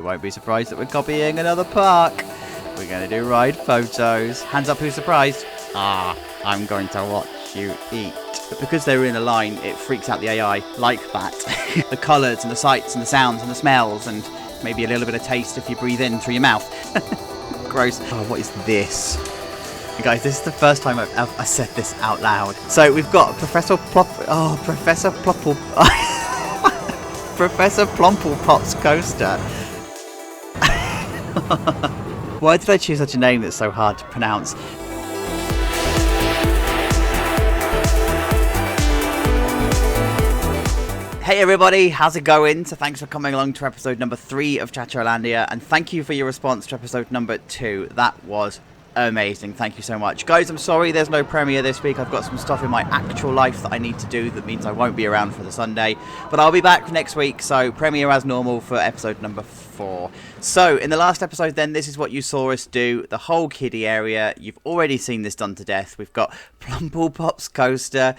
You won't be surprised that we're copying another park. We're going to do ride photos. Hands up who's surprised. I'm going to watch you eat. But because they're in a line, it freaks out the AI like that. The colours and the sights and the sounds and the smells and maybe a little bit of taste if you breathe in through your mouth. Gross. Oh, what is this? Hey guys, this is the first time I said this out loud. So we've got Professor Plumple... Professor Plumplepop's coaster. Why did I choose such a name that's so hard to pronounce? Hey everybody, how's it going? So thanks for coming along to episode number 3 of ChachoLandia, and thank you for your response to episode number 2. That was amazing. Thank you so much. Guys, I'm sorry there's no premiere this week. I've got some stuff in my actual life that I need to do that means I won't be around for the Sunday. But I'll be back next week, so premiere as normal for episode number 4. So, in the last episode then, this is what you saw us do. The whole kiddie area. You've already seen this done to death. We've got Plumplepop's coaster.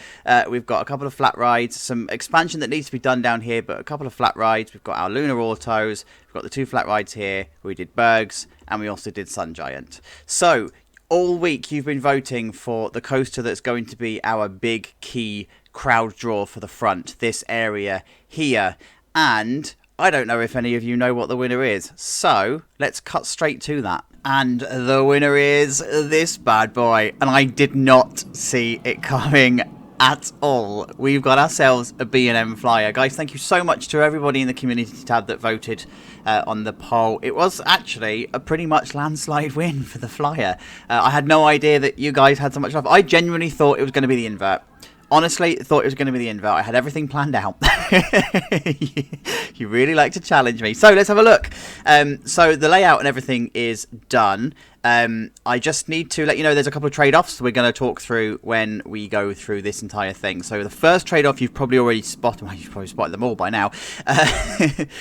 We've got a couple of flat rides. Some expansion that needs to be done down here, but a couple of flat rides. We've got our Lunar Autos. We've got the 2 flat rides here. We did Bergs. And we also did Sun Giant. So, all week you've been voting for the coaster that's going to be our big key crowd draw for the front, this area here. And I don't know if any of you know what the winner is. So, let's cut straight to that. And the winner is this bad boy. And I did not see it coming at all. We've got ourselves a B&M Flyer. Guys, thank you so much to everybody in the community tab that voted on the poll. It was actually a pretty much landslide win for the Flyer. I had no idea that you guys had so much love. I genuinely thought it was going to be the invert. Honestly, thought it was going to be the invert. I had everything planned out. You really like to challenge me. So let's have a look. So the layout and everything is done. I just need to let you know there's a couple of trade-offs we're going to talk through when we go through this entire thing. So the first trade-off you've probably already spotted. Well, you've probably spotted them all by now.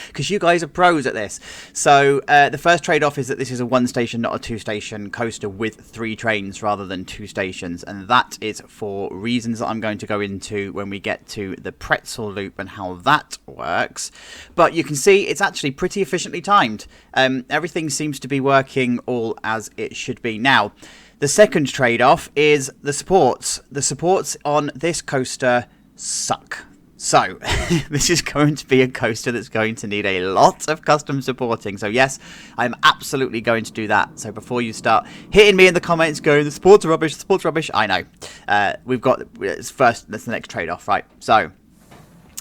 Because you guys are pros at this. So the first trade-off is that this is a 1-station, not a 2-station coaster with 3 trains rather than 2 stations. And that is for reasons that I'm going to go into when we get to the pretzel loop and how that works. But you can see it's actually pretty efficiently timed. Everything seems to be working all as it should be. Now, the second trade-off is the supports. The supports on this coaster suck. So, this is going to be a coaster that's going to need a lot of custom supporting. So yes, I'm absolutely going to do that. So before you start hitting me in the comments going, the supports are rubbish, I know. We've got, first, that's the next trade-off, right? So,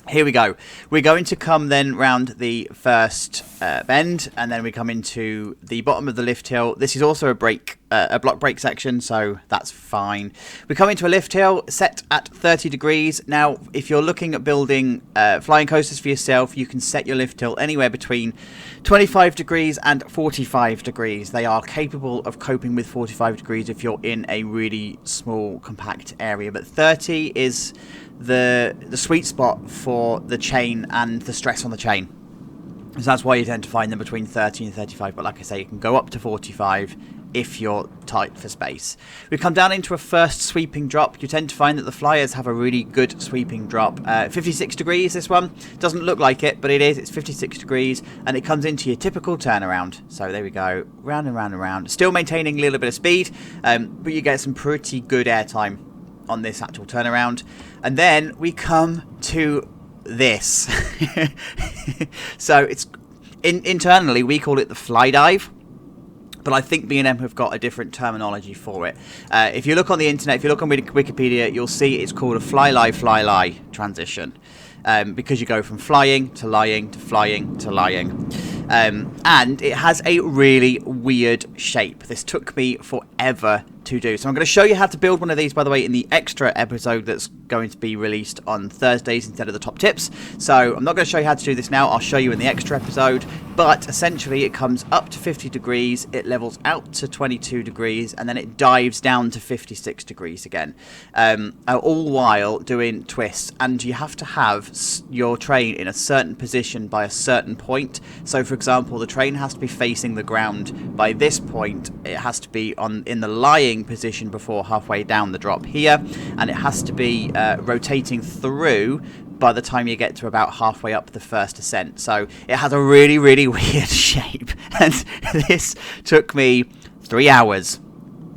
here we go. We're going to come then round the first bend, and then we come into the bottom of the lift hill. This is also a block brake section, so that's fine. We come into a lift hill set at 30 degrees. Now, if you're looking at building flying coasters for yourself, you can set your lift hill anywhere between 25 degrees and 45 degrees. They are capable of coping with 45 degrees if you're in a really small, compact area, but 30 is the sweet spot for the chain and the stress on the chain. So that's why you tend to find them between 30 and 35, but like I say, you can go up to 45 if you're tight for space. We come down into a first sweeping drop. You tend to find that the Flyers have a really good sweeping drop. 56 degrees, this one. Doesn't look like it, but it is. It's 56 degrees, and it comes into your typical turnaround. So there we go. Round and round and round. Still maintaining a little bit of speed, but you get some pretty good airtime on this actual turnaround. And then we come to this. So it's internally we call it the fly dive, but I think B&M have got a different terminology for it. If you look on the internet, if you look on Wikipedia, you'll see it's called a fly-lie transition, because you go from flying to lying to flying to lying. And it has a really weird shape. This took me forever to do. So I'm going to show you how to build one of these, by the way, in the extra episode that's going to be released on Thursdays instead of the top tips. So I'm not going to show you how to do this now. I'll show you in the extra episode. But essentially it comes up to 50 degrees, it levels out to 22 degrees, and then it dives down to 56 degrees again. All while doing twists. And you have to have your train in a certain position by a certain point. So for example, the train has to be facing the ground by this point. It has to be in the lying position before halfway down the drop here, and it has to be rotating through by the time you get to about halfway up the first ascent. So it has a really, really weird shape. And this took me 3 hours.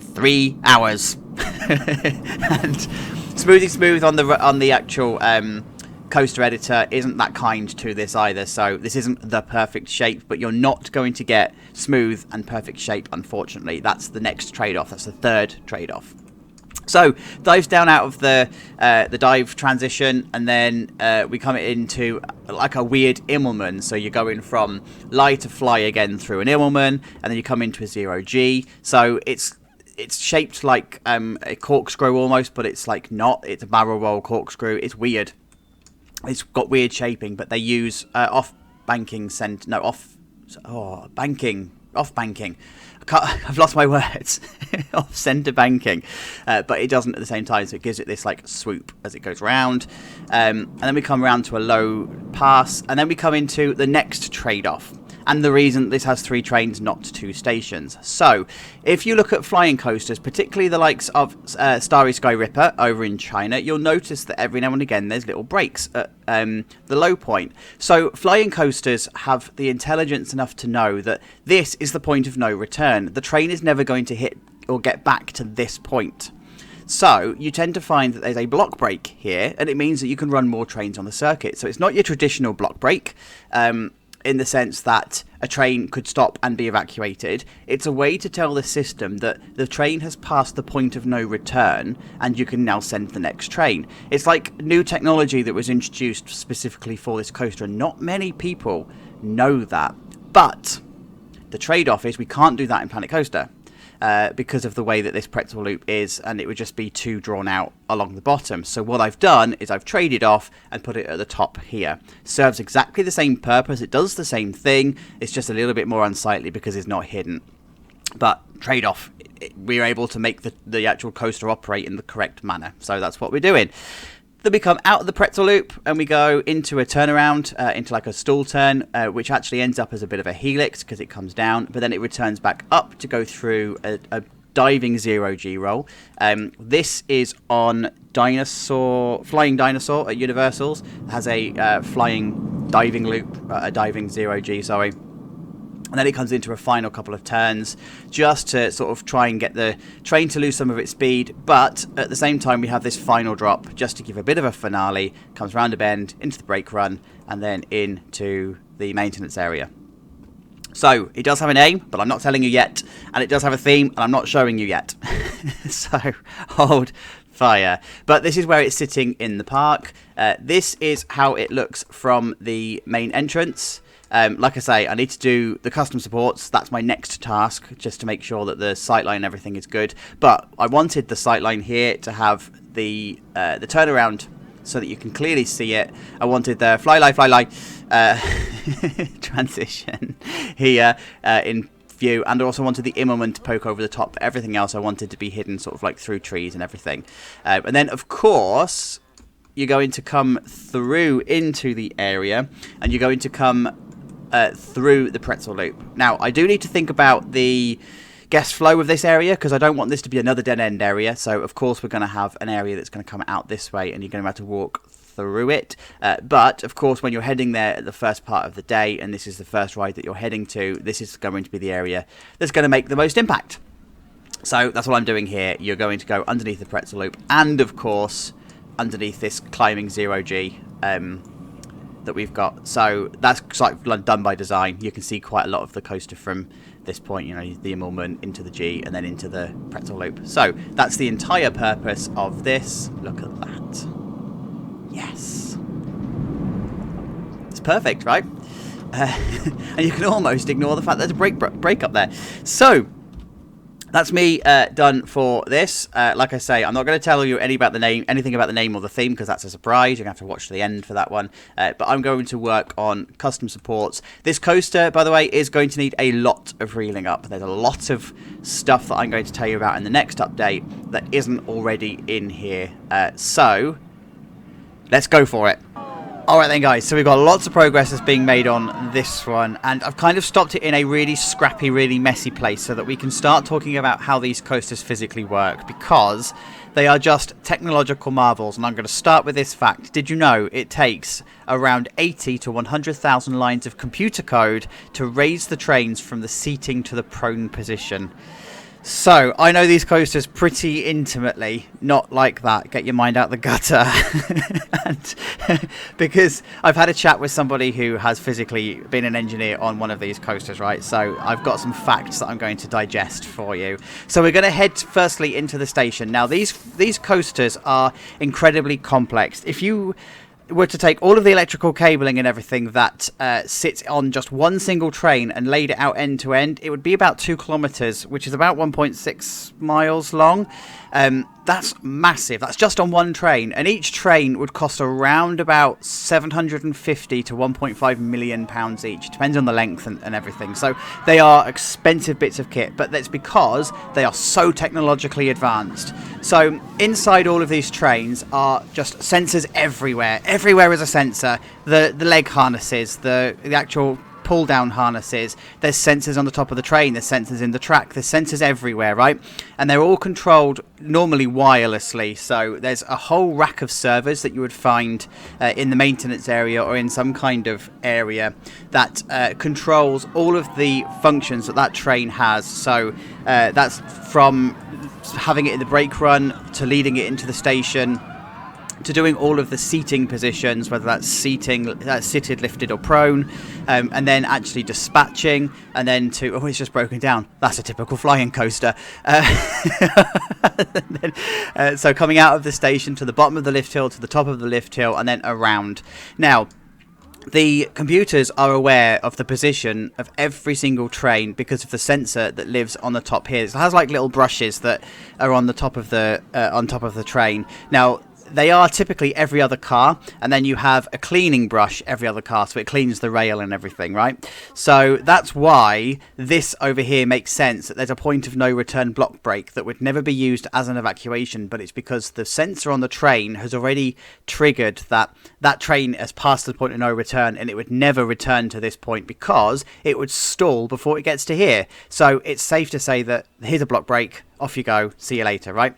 3 hours. And Smoothie Smooth on the actual coaster editor isn't that kind to this either, so this isn't the perfect shape, but you're not going to get smooth and perfect shape, unfortunately. That's the next trade-off. That's the third trade-off. So dives down out of the dive transition, and then we come into like a weird Immelman. So you're going from lie to fly again through an Immelman, and then you come into a 0G. So it's shaped like a corkscrew almost, but it's like not. It's a barrel roll corkscrew. It's weird. It's got weird shaping, but they use banking. I've lost my words. Off center banking, but it doesn't at the same time, so it gives it this like swoop as it goes round, and then we come around to a low pass, and then we come into the next trade-off. And the reason this has 3 trains, not 2 stations. So, if you look at flying coasters, particularly the likes of Starry Sky Ripper over in China, you'll notice that every now and again there's little breaks at the low point. So, flying coasters have the intelligence enough to know that this is the point of no return. The train is never going to hit or get back to this point. So, you tend to find that there's a block break here, and it means that you can run more trains on the circuit. So, it's not your traditional block break. In the sense that a train could stop and be evacuated. It's a way to tell the system that the train has passed the point of no return and you can now send the next train. It's like new technology that was introduced specifically for this coaster, and not many people know that. But the trade-off is we can't do that in Planet Coaster because of the way that this pretzel loop is, and it would just be too drawn out along the bottom. So what I've done is I've traded off and put it at the top here. Serves exactly the same purpose. It does the same thing. It's just a little bit more unsightly because it's not hidden. But trade-off, we're able to make the actual coaster operate in the correct manner. So that's what we're doing. Then we come out of the pretzel loop and we go into a turnaround, into like a stall turn, which actually ends up as a bit of a helix because it comes down, but then it returns back up to go through a diving 0G roll. This is on Flying Dinosaur at Universal's. It has a flying diving loop, a diving 0G, sorry. And then it comes into a final couple of turns just to sort of try and get the train to lose some of its speed. But at the same time, we have this final drop just to give a bit of a finale. Comes round a bend, into the brake run, and then into the maintenance area. So it does have a name, but I'm not telling you yet. And it does have a theme, and I'm not showing you yet. So hold fire. But this is where it's sitting in the park. This is how it looks from the main entrance. Like I say, I need to do the custom supports. That's my next task, just to make sure that the sightline and everything is good. But I wanted the sightline here to have the turnaround so that you can clearly see it. I wanted the fly transition here in view, and I also wanted the Immelman to poke over the top. Everything else I wanted to be hidden sort of like through trees and everything. And then, of course, you're going to come through into the area, and you're going to come through the pretzel loop. Now, I do need to think about the guest flow of this area because I don't want this to be another dead-end area. So, of course, we're going to have an area that's going to come out this way, and you're going to have to walk through it. But, of course, when you're heading there at the first part of the day, and this is the first ride that you're heading to, this is going to be the area that's going to make the most impact. So, that's what I'm doing here. You're going to go underneath the pretzel loop and, of course, underneath this climbing 0G that we've got. So that's like done by design. You can see quite a lot of the coaster from this point, you know, the Immelman into the G and then into the pretzel loop. So that's the entire purpose of this. Look at that. Yes. It's perfect, right? And you can almost ignore the fact there's a break up there. So that's me done for this. Like I say, I'm not going to tell you anything about the name or the theme, because that's a surprise. You're going to have to watch to the end for that one. But I'm going to work on custom supports. This coaster, by the way, is going to need a lot of reeling up. There's a lot of stuff that I'm going to tell you about in the next update that isn't already in here. So let's go for it. Alright then, guys, so we've got lots of progress that's being made on this one, and I've kind of stopped it in a really scrappy, really messy place so that we can start talking about how these coasters physically work, because They are just technological marvels, and I'm going to start with this fact. Did you know it takes around 80 to 100,000 lines of computer code to raise the trains from the seating to the prone position? So, I know these coasters pretty intimately, not like that, get your mind out the gutter, and because I've had a chat with somebody who has physically been an engineer on one of these coasters, right? So, I've got some facts that I'm going to digest for you. So, we're going to head firstly into the station. Now, these coasters are incredibly complex. If you were to take all of the electrical cabling and everything that sits on just one single train and laid it out end to end, it would be about 2 kilometers, which is about 1.6 miles long. That's massive. That's just on one train, and each train would cost around about 750 to 1.5 million pounds each. Depends on the length and everything. So they are expensive bits of kit, but that's because they are so technologically advanced. So inside all of these trains are just sensors everywhere. Everywhere is a sensor. The leg harnesses, the actual pull down harnesses, there's sensors on the top of the train, there's sensors in the track, there's sensors everywhere, right? And they're all controlled normally wirelessly. So there's a whole rack of servers that you would find in the maintenance area or in some kind of area that controls all of the functions that train has. So that's from having it in the brake run to leading it into the station, to doing all of the seating positions, whether that's seated, lifted or prone, and then actually dispatching, and then to, oh, it's just broken down. That's a typical flying coaster. So coming out of the station to the bottom of the lift hill, to the top of the lift hill, and then around. Now, the computers are aware of the position of every single train because of the sensor that lives on the top here. It has like little brushes that are on the top of the train. Now, they are typically every other car, and then you have a cleaning brush every other car, so it cleans the rail and everything, right? So that's why this over here makes sense, that there's a point of no return block brake that would never be used as an evacuation, but it's because the sensor on the train has already triggered that train has passed the point of no return, and it would never return to this point because it would stall before it gets to here. So it's safe to say that here's a block brake, off you go, see you later, right?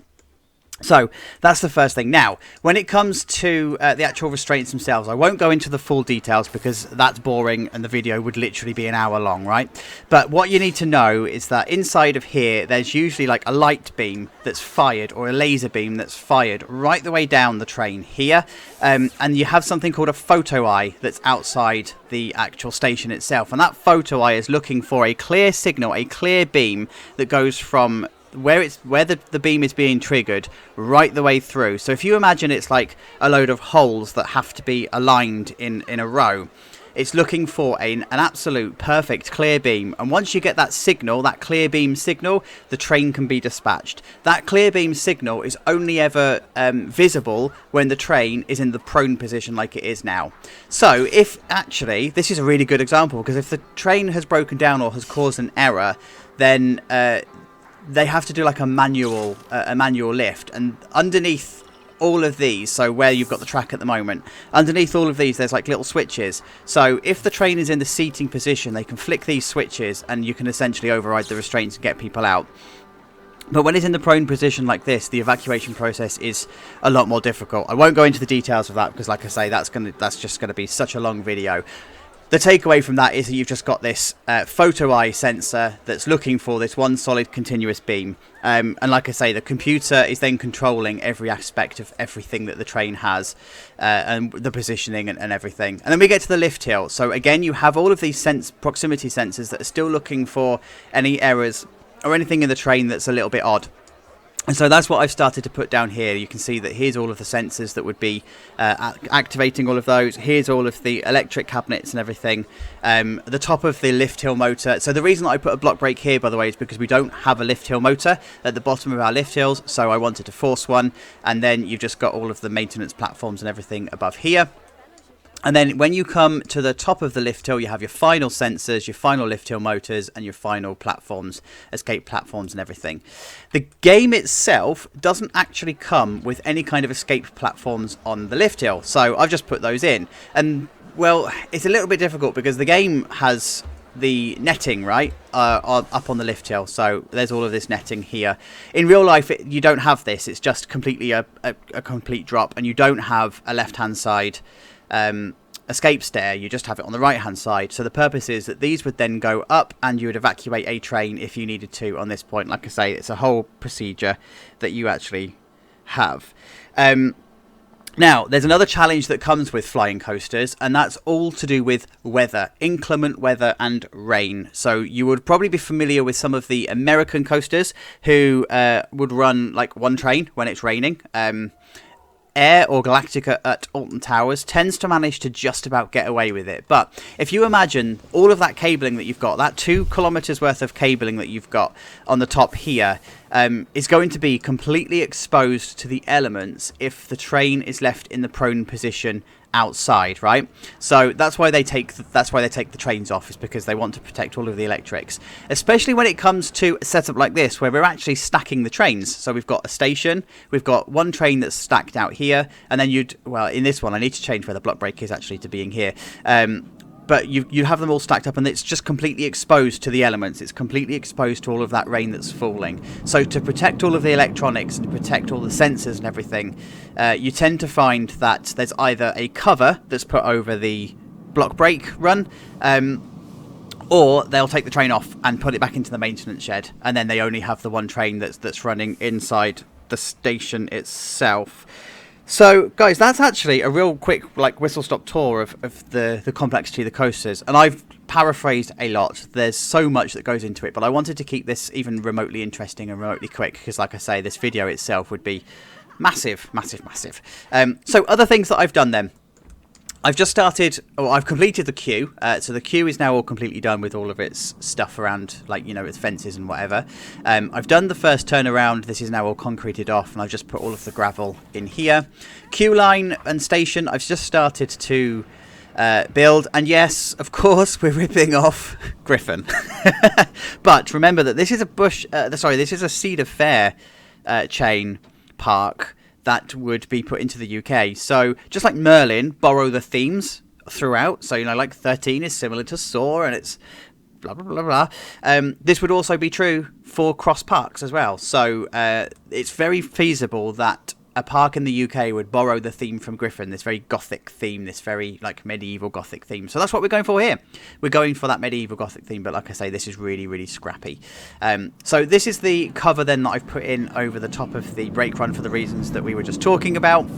So that's the first thing. Now, when it comes to the actual restraints themselves, I won't go into the full details because that's boring and the video would literally be an hour long, right? But what you need to know is that inside of here, there's usually like a light beam that's fired or a laser beam that's fired right the way down the train here. And you have something called a photo eye that's outside the actual station itself. And that photo eye is looking for a clear signal, a clear beam that goes from where the beam is being triggered right the way through. So if you imagine it's like a load of holes that have to be aligned in a row, it's looking for an absolute perfect clear beam. And once you get that signal, that clear beam signal, the train can be dispatched. That clear beam signal is only ever visible when the train is in the prone position like it is now. So if actually, this is a really good example, because if the train has broken down or has caused an error, then they have to do like a manual lift, and underneath all of these, so where you've got the track at the moment, underneath all of these there's like little switches. So if the train is in the seating position, they can flick these switches and you can essentially override the restraints and get people out. But when it's in the prone position like this, the evacuation process is a lot more difficult. I won't go into the details of that because, like I say, that's just going to be such a long video. The takeaway from that is that you've just got this photo eye sensor that's looking for this one solid continuous beam. And like I say, the computer is then controlling every aspect of everything that the train has, and the positioning and everything. And then we get to the lift hill. So again, you have all of these proximity sensors that are still looking for any errors or anything in the train that's a little bit odd. And so that's what I've started to put down here. You can see that here's all of the sensors that would be activating all of those. Here's all of the electric cabinets and everything. The top of the lift hill motor. So the reason that I put a block brake here, by the way, is because we don't have a lift hill motor at the bottom of our lift hills. So I wanted to force one. And then you've just got all of the maintenance platforms and everything above here. And then when you come to the top of the lift hill, you have your final sensors, your final lift hill motors, and your final platforms, escape platforms and everything. The game itself doesn't actually come with any kind of escape platforms on the lift hill. So I've just put those in. And, well, it's a little bit difficult because the game has the netting, right, up on the lift hill. So there's all of this netting here. In real life, you don't have this. It's just completely a complete drop, and you don't have a left-hand side escape stair. You just have it on the right-hand side. So the purpose is that these would then go up, and you would evacuate a train if you needed to on this point. Like I say, it's a whole procedure that you actually have. Now, there's another challenge that comes with flying coasters, and that's all to do with weather, inclement weather and rain. So you would probably be familiar with some of the American coasters who would run like one train when it's raining. Air or Galactica at Alton Towers tends to manage to just about get away with it. But if you imagine all of that cabling that you've got, that 2 kilometers worth of cabling that you've got on the top here, is going to be completely exposed to the elements if the train is left in the prone position outside, right? So that's why they take the trains off, is because they want to protect all of the electrics, especially when it comes to a setup like this where we're actually stacking the trains. So we've got a station, we've got one train that's stacked out here, and then in this one I need to change where the block brake is actually to being here, but you have them all stacked up, and it's just completely exposed to the elements. It's completely exposed to all of that rain that's falling. So to protect all of the electronics and to protect all the sensors and everything, you tend to find that there's either a cover that's put over the block brake run, or they'll take the train off and put it back into the maintenance shed, and then they only have the one train that's running inside the station itself. So, guys, that's actually a real quick whistle-stop tour of the complexity of the coasters. And I've paraphrased a lot. There's so much that goes into it. But I wanted to keep this even remotely interesting and remotely quick, because, like I say, this video itself would be massive, massive, massive. So, other things that I've done then. I've completed the queue, so the queue is now all completely done with all of its stuff around, its fences and whatever. I've done the first turnaround. This is now all concreted off, and I've just put all of the gravel in here. Queue line and station, I've just started to build, and yes, of course, we're ripping off Griffon. But remember that this is a Cedar Fair chain park that would be put into the UK. So just like Merlin, borrow the themes throughout. So, like 13 is similar to Soar, and it's blah, blah, blah, blah. This would also be true for cross parks as well. So it's very feasible that a park in the UK would borrow the theme from Griffon, this very gothic theme, this very medieval gothic theme. So that's what we're going for here. We're going for that medieval gothic theme, but like I say, this is really, really scrappy. So this is the cover then that I've put in over the top of the brake run for the reasons that we were just talking about.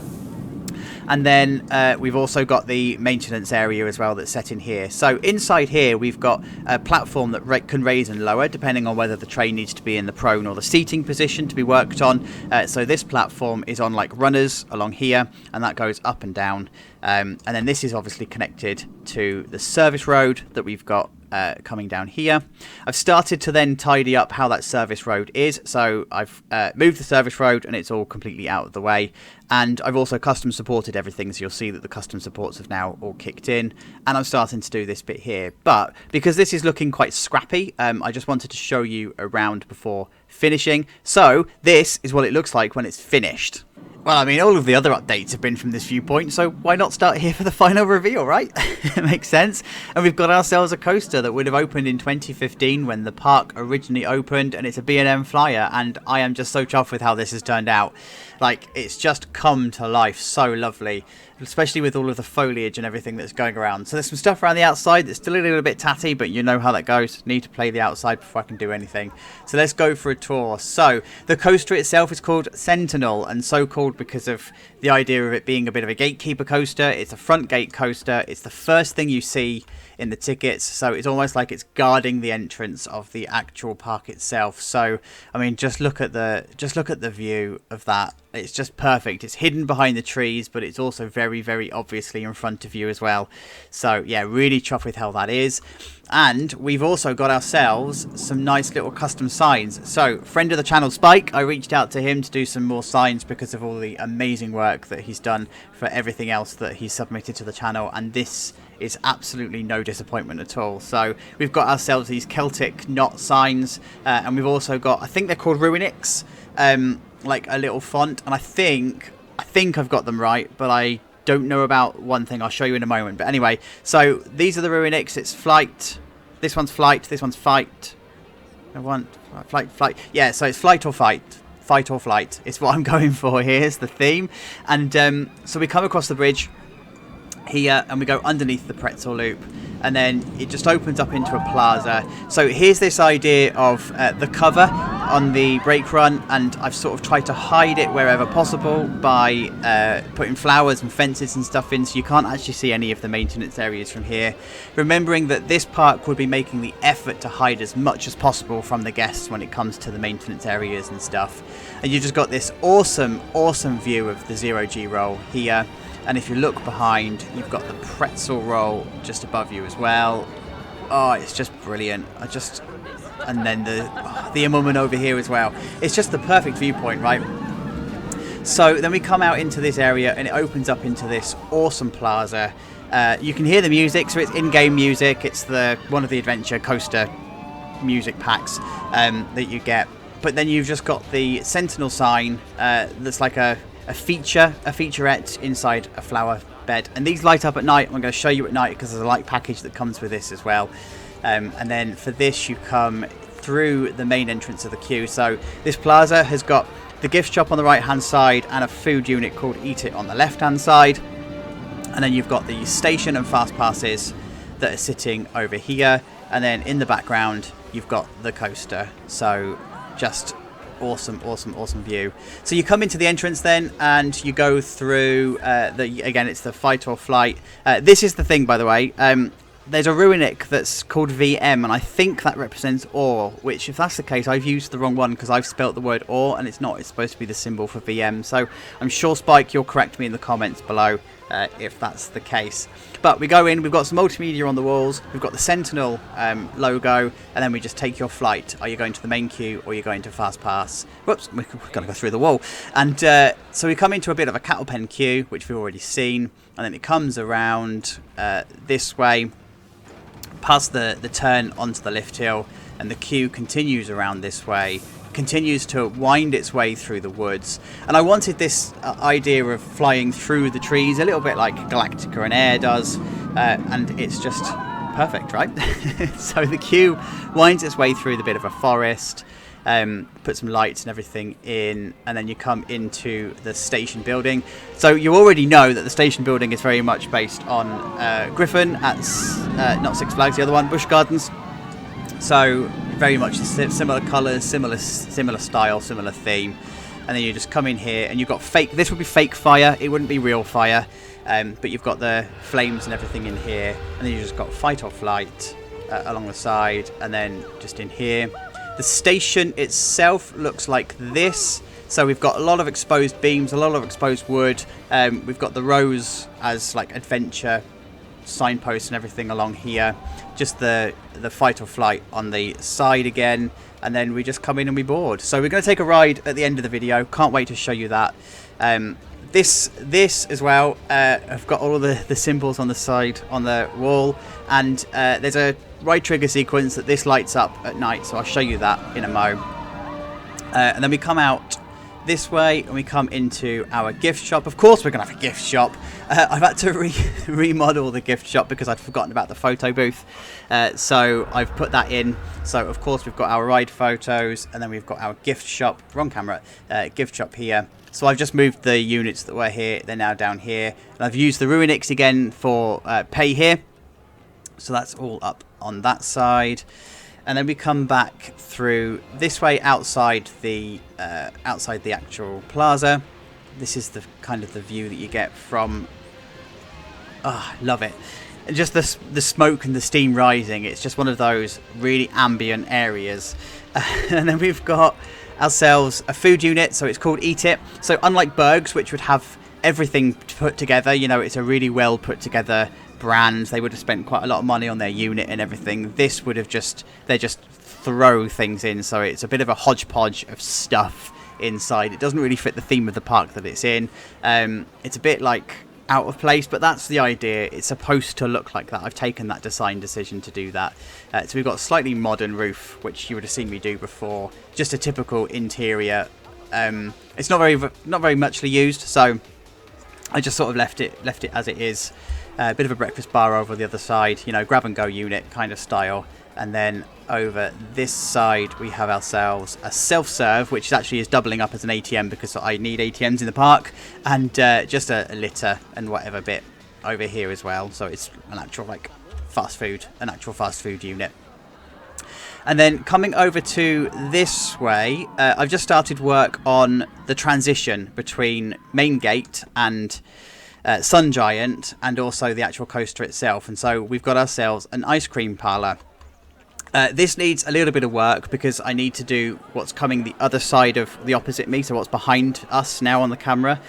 And then we've also got the maintenance area as well that's set in here. So inside here, we've got a platform that can raise and lower depending on whether the train needs to be in the prone or the seating position to be worked on. So this platform is on runners along here, and that goes up and down. And then this is obviously connected to the service road that we've got coming down here. I've started to then tidy up how that service road is. So I've moved the service road, and it's all completely out of the way. And I've also custom supported everything, so you'll see that the custom supports have now all kicked in. And I'm starting to do this bit here. But because this is looking quite scrappy, I just wanted to show you around before finishing. So this is what it looks like when it's finished. Well, I mean, all of the other updates have been from this viewpoint, so why not start here for the final reveal, right? It makes sense. And we've got ourselves a coaster that would have opened in 2015 when the park originally opened, and it's a B&M Flyer, and I am just so chuffed with how this has turned out. It's just come to life so lovely, especially with all of the foliage and everything that's going around. So there's some stuff around the outside that's still a little bit tatty, but you know how that goes. Need to play the outside before I can do anything. So let's go for a tour. So the coaster itself is called Sentinel, and so called because of the idea of it being a bit of a gatekeeper coaster. It's a front gate coaster. It's the first thing you see in the tickets, so it's almost like it's guarding the entrance of the actual park itself. So I mean, just look at the view of that. It's just perfect. It's hidden behind the trees, but it's also very, very obviously in front of you as well. So yeah, really chuffed with how that is. And we've also got ourselves some nice little custom signs. So friend of the channel, Spike, I reached out to him to do some more signs because of all the amazing work that he's done for everything else that he's submitted to the channel, and this is absolutely no disappointment at all. So we've got ourselves these Celtic knot signs, and we've also got, I think they're called Ruinix, like a little font, and I think I've got them right, but I don't know about one thing. I'll show you in a moment. But anyway, so these are the Ruinix. It's flight This one's flight. This one's fight. Flight. Yeah, so it's flight or fight. Fight or flight. It's what I'm going for here. It's the theme. And so we come across the bridge here and we go underneath the pretzel loop, and then it just opens up into a plaza. So here's this idea of the cover on the brake run, and I've sort of tried to hide it wherever possible by putting flowers and fences and stuff in, so you can't actually see any of the maintenance areas from here, remembering that this park would be making the effort to hide as much as possible from the guests when it comes to the maintenance areas and stuff. And you just got this awesome view of the Zero G roll here. And if you look behind, you've got the pretzel roll just above you as well. Oh, it's just brilliant. And then the Immelman over here as well. It's just the perfect viewpoint, right? So then we come out into this area and it opens up into this awesome plaza. You can hear the music, so it's in-game music. It's one of the adventure coaster music packs that you get. But then you've just got the Sentinel sign that's like a featurette inside a flower bed, and these light up at night. I'm going to show you at night because there's a light package that comes with this as well. And then for this you come through the main entrance of the queue. So this plaza has got the gift shop on the right hand side and a food unit called Eat It on the left hand side, and then you've got the station and fast passes that are sitting over here, and then in the background you've got the coaster. So just awesome view. So you come into the entrance then and you go through again it's the fight or flight. This is the thing, by the way, there's a Runic that's called VM, and I think that represents ore, which if that's the case I've used the wrong one because I've spelt the word ore and it's not. It's supposed to be the symbol for VM. So I'm sure, Spike, you'll correct me in the comments below if that's the case. But we go in, we've got some multimedia on the walls, we've got the Sentinel logo, and then we just take your flight. Are you going to the main queue or are you going to fast pass? Whoops, we've got to go through the wall. And so we come into a bit of a cattle pen queue, which we've already seen, and then it comes around this way, past the turn onto the lift hill, and the queue continues around this way, continues to wind its way through the woods. And I wanted this idea of flying through the trees a little bit like Galactica and Air does, and it's just perfect, right? So the queue winds its way through the bit of a forest, put some lights and everything in, and then you come into the station building. So you already know that the station building is very much based on Griffon at not Six Flags, the other one, Busch Gardens. So very much similar colours, similar style, similar theme. And then you just come in here and you've got fake, this would be fake fire, it wouldn't be real fire, but you've got the flames and everything in here, and then you just got fight or flight along the side, and then just in here. The station itself looks like this. So we've got a lot of exposed beams, a lot of exposed wood. We've got the rows as like adventure signposts and everything along here. Just the fight or flight on the side again. And then we just come in and we board. So we're going to take a ride at the end of the video. Can't wait to show you that. This as well, I've got all the symbols on the side, on the wall. And there's a ride trigger sequence that this lights up at night. So I'll show you that in a mo. And then we come out this way and we come into our gift shop. Of course we're going to have a gift shop. I've had to remodel the gift shop because I'd forgotten about the photo booth. So I've put that in. So of course we've got our ride photos, and then we've got our gift shop, wrong camera, gift shop here. So I've just moved the units that were here, they're now down here. And I've used the Runics again for pay here. So that's all up on that side. And then we come back through this way outside the actual plaza. This is the kind of the view that you get from. Oh, love it! And just the smoke and the steam rising. It's just one of those really ambient areas. And then we've got ourselves a food unit. So it's called Eat It. So unlike Berg's, which would have everything put together, you know, it's a really well put together brand. They would have spent quite a lot of money on their unit and everything. This would have they just throw things in, so it's a bit of a hodgepodge of stuff inside. It doesn't really fit the theme of the park that it's in. It's a bit like out of place, but that's the idea. It's supposed to look like that. I've taken that design decision to do that. So we've got a slightly modern roof, which you would have seen me do before. Just a typical interior. It's not very muchly used, so I just sort of left it as it is. A bit of a breakfast bar over the other side, you know, grab and go unit kind of style. And then over this side we have ourselves a self-serve, which actually is doubling up as an ATM because I need ATMs in the park, and just a litter and whatever bit over here as well. So it's an actual like fast food unit. And then coming over to this way, I've just started work on the transition between Main Gate and Sun Giant, and also the actual coaster itself. And so we've got ourselves an ice cream parlor. This needs a little bit of work because I need to do what's coming the other side of the opposite me, so what's behind us now on the camera.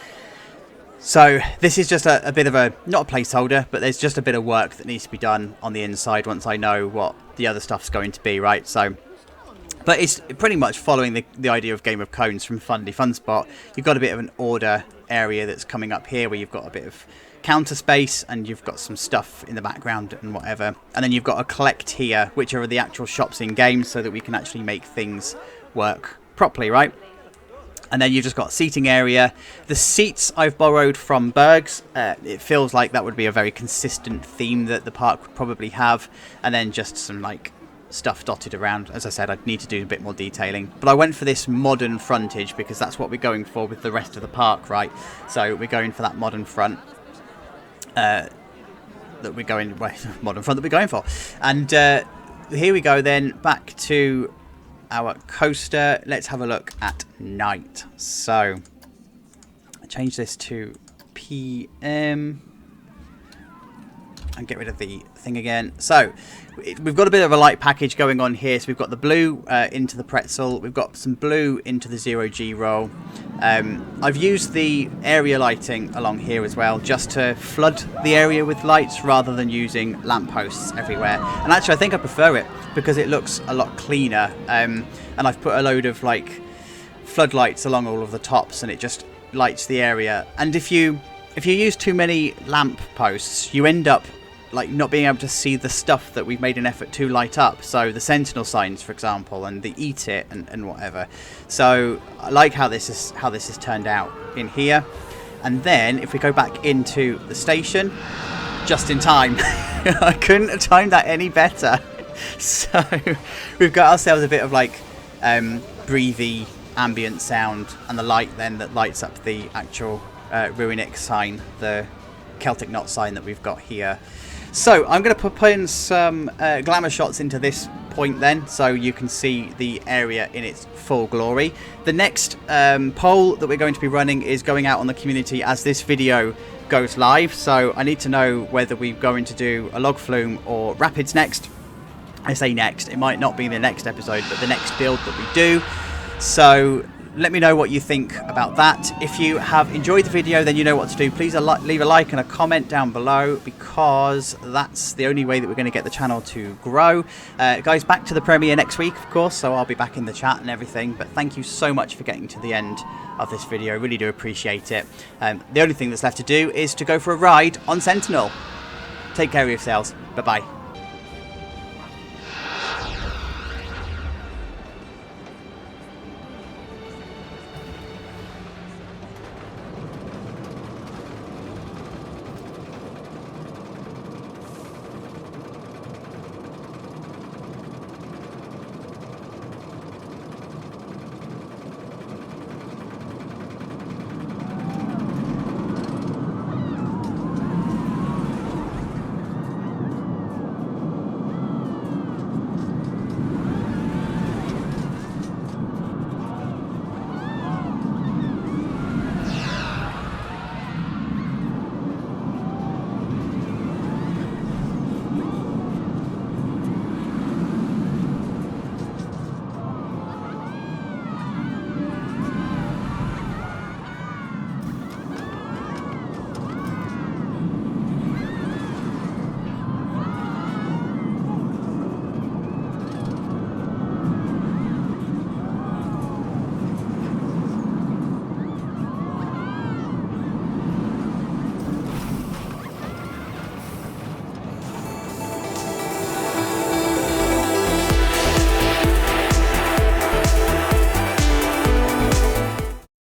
So this is just a bit of a, not a placeholder, but there's just a bit of work that needs to be done on the inside once I know what the other stuff's going to be, right? So, but it's pretty much following the idea of Game of Cones from Fundy Fun Spot. You've got a bit of an order area that's coming up here where you've got a bit of counter space and you've got some stuff in the background and whatever. And then you've got a collect here, which are the actual shops in game so that we can actually make things work properly, right? And then you've just got a seating area. The seats I've borrowed from Berg's. It feels like that would be a very consistent theme that the park would probably have. And then just some like stuff dotted around. As I said, I'd need to do a bit more detailing. But I went for this modern frontage because that's what we're going for with the rest of the park, right? So we're going for that modern front. Modern front that we're going for. And here we go then, back to our coaster. Let's have a look at night. So I change this to PM and get rid of the thing again. So we've got a bit of a light package going on here. So we've got the blue into the pretzel, we've got some blue into the 0G roll. I've used the area lighting along here as well, just to flood the area with lights rather than using lampposts everywhere. And actually I think I prefer it because it looks a lot cleaner, and I've put a load of like floodlights along all of the tops and it just lights the area. And if you use too many lamp posts, you end up like not being able to see the stuff that we've made an effort to light up. So the Sentinel signs, for example, and the Eat It and whatever. So I like how this is turned out in here. And then if we go back into the station, just in time. I couldn't have timed that any better. So we've got ourselves a bit of like breathy ambient sound, and the light then that lights up the actual Runic sign, the Celtic knot sign that we've got here. So I'm going to put in some glamour shots into this point then, so you can see the area in its full glory. The next poll that we're going to be running is going out on the community as this video goes live. So I need to know whether we're going to do a log flume or rapids next. I say next, it might not be the next episode, but the next build that we do. So let me know what you think about that. If you have enjoyed the video, then you know what to do. Please leave a like and a comment down below, because that's the only way that we're going to get the channel to grow. Guys, back to the premiere next week, of course, so I'll be back in the chat and everything. But thank you so much for getting to the end of this video. I really do appreciate it. The only thing that's left to do is to go for a ride on Sentinel. Take care of yourselves. Bye-bye.